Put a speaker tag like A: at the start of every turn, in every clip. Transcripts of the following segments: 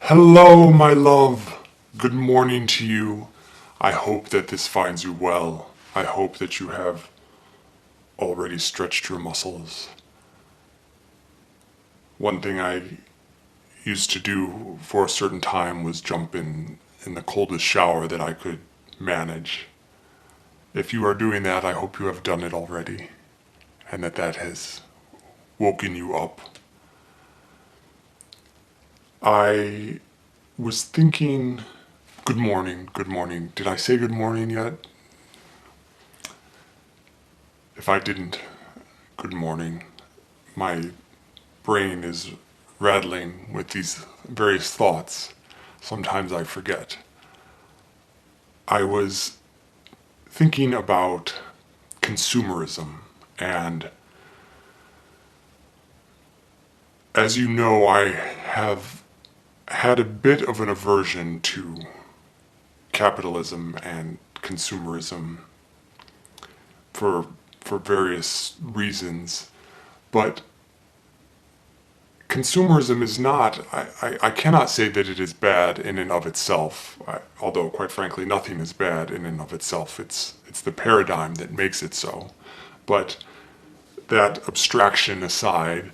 A: Hello, my love. Good morning to you. I hope that this finds you well. I hope that you have already stretched your muscles. One thing I used to do for a certain time was jump in the coldest shower that I could manage. If you are doing that, I hope you have done it already and that has woken you up. I was thinking, good morning, good morning. Did I say good morning yet? If I didn't, good morning. My brain is rattling with these various thoughts. Sometimes I forget. I was thinking about consumerism, and as you know, I have had a bit of an aversion to capitalism and consumerism for for various reasons, but consumerism is not, I cannot say that it is bad in and of itself, although quite frankly nothing is bad in and of itself. It's the paradigm that makes it so. But that abstraction aside,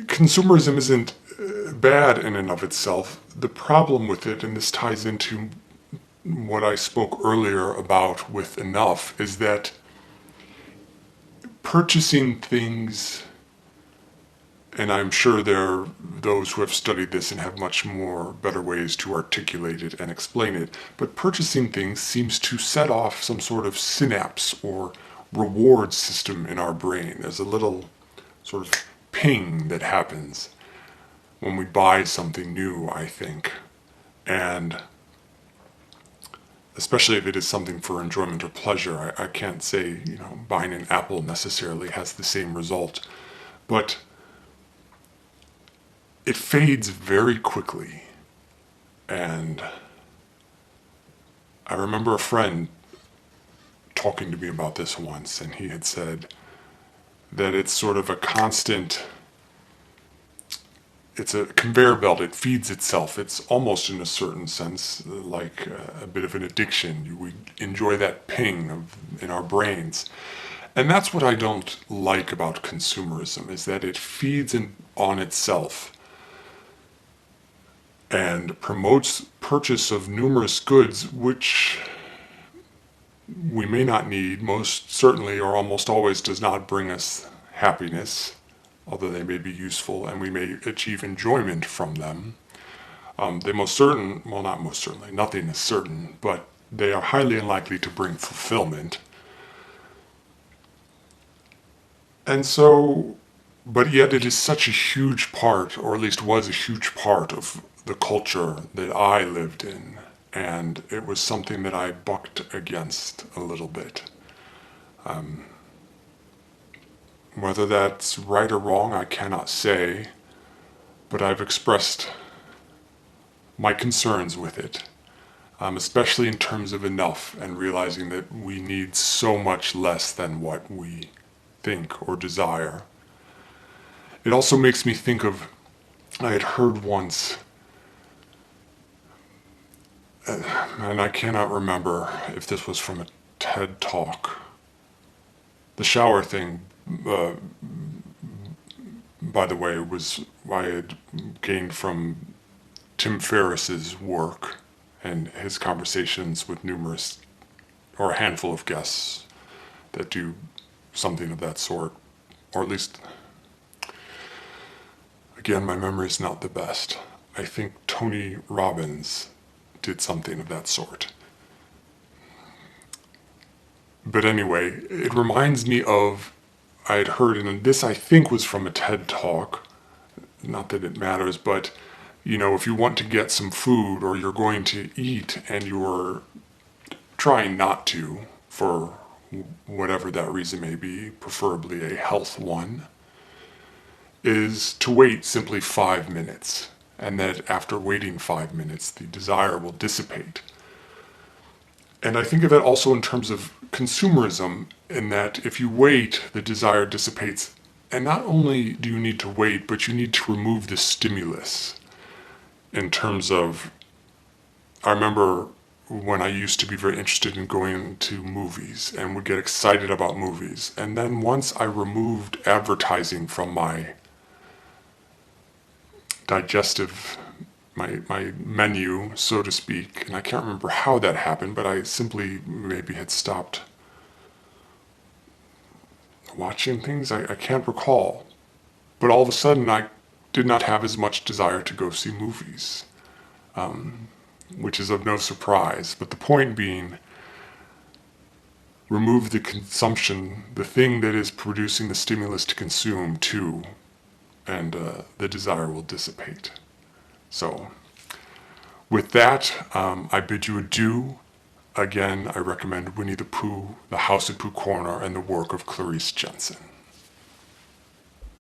A: consumerism isn't bad in and of itself. The problem with it, and this ties into what I spoke earlier about with enough, is that purchasing things, and I'm sure there are those who have studied this and have much more better ways to articulate it and explain it, but purchasing things seems to set off some sort of synapse or reward system in our brain. There's a little sort of ping that happens when we buy something new, I think. And especially if it is something for enjoyment or pleasure, I can't say, buying an apple necessarily has the same result. But it fades very quickly. And I remember a friend talking to me about this once, and he had said that it's sort of a constant, it's a conveyor belt. It feeds itself. It's almost, in a certain sense, like a bit of an addiction. We enjoy that ping in our brains. And that's what I don't like about consumerism, is that it feeds on itself and promotes purchase of numerous goods which we may not need, most certainly or almost always does not bring us happiness, although they may be useful and we may achieve enjoyment from them. They most certain, well, not most certainly, nothing is certain, but they are highly unlikely to bring fulfillment. And so, but yet it is such a huge part, or at least was a huge part of the culture that I lived in, and it was something that I bucked against a little bit. Whether that's right or wrong, I cannot say, but I've expressed my concerns with it, especially in terms of enough and realizing that we need so much less than what we think or desire. It also makes me think of, I had heard once, and I cannot remember if this was from a TED Talk. The shower thing, by the way, was I had gained from Tim Ferriss's work and his conversations with numerous, or a handful of guests that do something of that sort, or at least, again, my memory is not the best. I think Tony Robbins did something of that sort. But anyway, it reminds me of, I had heard, and this I think was from a TED Talk, not that it matters, but if you want to get some food or you're going to eat and you're trying not to, for whatever that reason may be, preferably a health one, is to wait simply 5 minutes, and that after waiting 5 minutes, the desire will dissipate. And I think of it also in terms of consumerism, in that if you wait, the desire dissipates. And not only do you need to wait, but you need to remove the stimulus. in terms of, I remember when I used to be very interested in going to movies and would get excited about movies. And then once I removed advertising from my digestive, my menu, so to speak, and I can't remember how that happened, but I simply maybe had stopped watching things. I can't recall. But all of a sudden, I did not have as much desire to go see movies, which is of no surprise. But the point being, remove the consumption, the thing that is producing the stimulus to consume too, and the desire will dissipate. So, with that, I bid you adieu. Again, I recommend Winnie the Pooh, The House at Pooh Corner, and the work of Clarice Jensen.